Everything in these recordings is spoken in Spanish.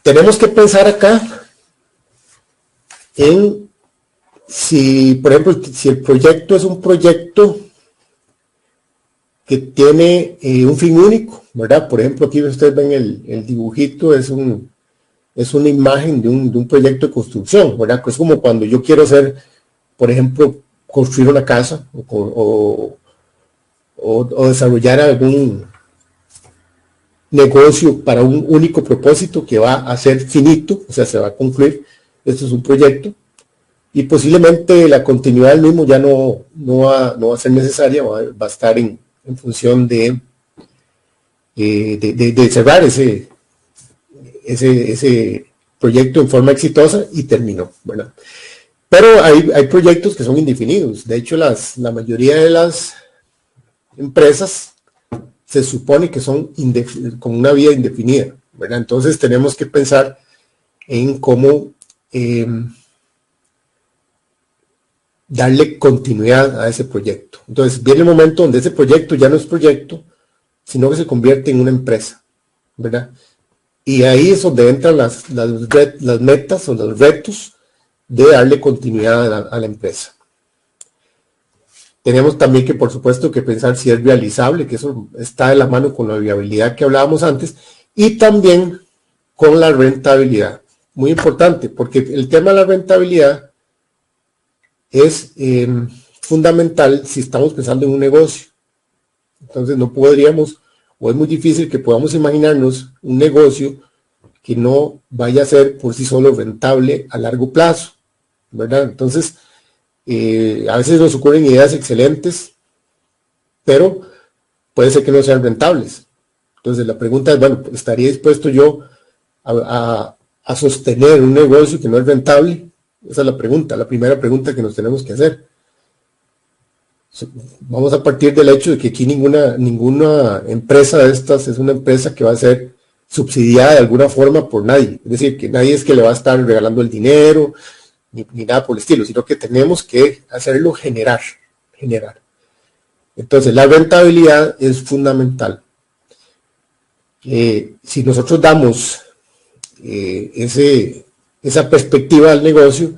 tenemos que pensar acá en si, por ejemplo, si el proyecto es un proyecto que tiene un fin único, ¿verdad? Por ejemplo, aquí ustedes ven el dibujito, es una imagen de un proyecto de construcción, ¿verdad? Es como cuando yo quiero hacer, por ejemplo, construir una casa o desarrollar algún negocio para un único propósito que va a ser finito, o sea, se va a concluir. Esto es un proyecto y posiblemente la continuidad del mismo ya no va a ser necesaria, va a estar en función de cerrar ese proyecto en forma exitosa y terminó, ¿verdad? Pero hay proyectos que son indefinidos. De hecho, la mayoría de las empresas se supone que son con una vida indefinida, ¿verdad? Entonces tenemos que pensar en cómo darle continuidad a ese proyecto. Entonces viene el momento donde ese proyecto ya no es proyecto, sino que se convierte en una empresa, ¿verdad? Y ahí es donde entran las metas o los retos de darle continuidad a la empresa. Tenemos también que, por supuesto, que pensar si es realizable, que eso está de la mano con la viabilidad que hablábamos antes, y también con la rentabilidad. Muy importante, porque el tema de la rentabilidad es fundamental si estamos pensando en un negocio. Entonces no podríamos, o es muy difícil que podamos imaginarnos un negocio que no vaya a ser por sí solo rentable a largo plazo, ¿verdad? Entonces, a veces nos ocurren ideas excelentes, pero puede ser que no sean rentables. Entonces la pregunta es, bueno, ¿estaría dispuesto yo a sostener un negocio que no es rentable? Esa es la pregunta, la primera pregunta que nos tenemos que hacer. Vamos a partir del hecho de que aquí ninguna empresa de estas es una empresa que va a ser subsidiada de alguna forma por nadie. Es decir, que nadie es que le va a estar regalando el dinero, ni nada por el estilo, sino que tenemos que hacerlo generar. Entonces, la rentabilidad es fundamental. Si nosotros damos esa perspectiva al negocio,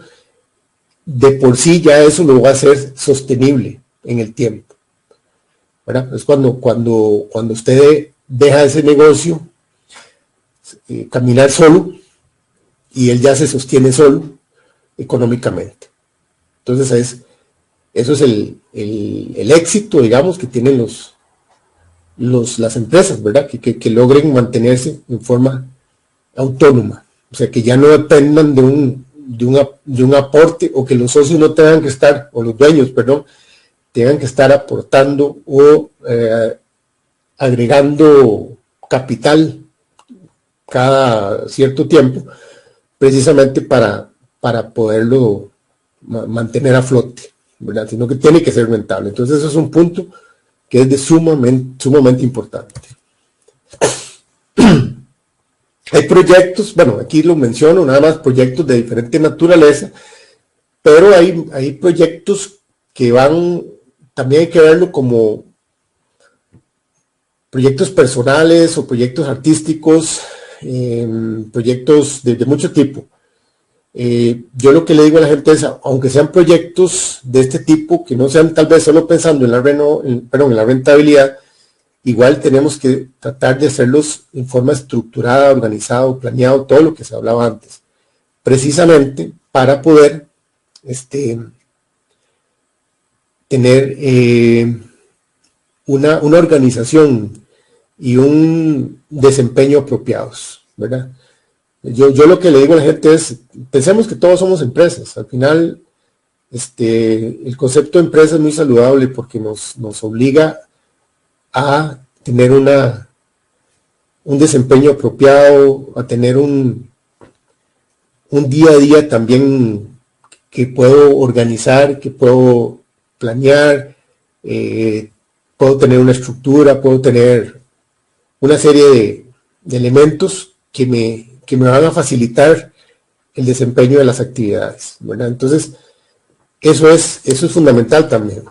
de por sí ya eso lo va a hacer sostenible en el tiempo, ¿verdad? Es cuando usted deja ese negocio caminar solo y él ya se sostiene solo económicamente. Entonces eso es el éxito, digamos, que tienen las empresas, ¿verdad? Que logren mantenerse en forma autónoma, o sea, que ya no dependan de un aporte, o que los socios no tengan que estar, o los dueños, perdón, tengan que estar aportando o agregando capital cada cierto tiempo, precisamente para poderlo mantener a flote, ¿verdad? Sino que tiene que ser rentable. Entonces eso es un punto que es de sumamente importante. Hay proyectos, bueno, aquí lo menciono, nada más proyectos de diferente naturaleza, pero hay proyectos que también hay que verlo como proyectos personales o proyectos artísticos, proyectos de mucho tipo. Yo lo que le digo a la gente es, aunque sean proyectos de este tipo, que no sean tal vez solo pensando en la rentabilidad, igual tenemos que tratar de hacerlos en forma estructurada, organizado, planeado, todo lo que se hablaba antes, precisamente para poder tener una organización y un desempeño apropiados, ¿verdad? Yo lo que le digo a la gente es, pensemos que todos somos empresas. Al final, el concepto de empresa es muy saludable porque nos obliga a tener un desempeño apropiado, a tener un día a día también que puedo organizar, que puedo planear, puedo tener una estructura, puedo tener una serie de elementos que me van a facilitar el desempeño de las actividades, ¿verdad? Entonces, eso es fundamental también.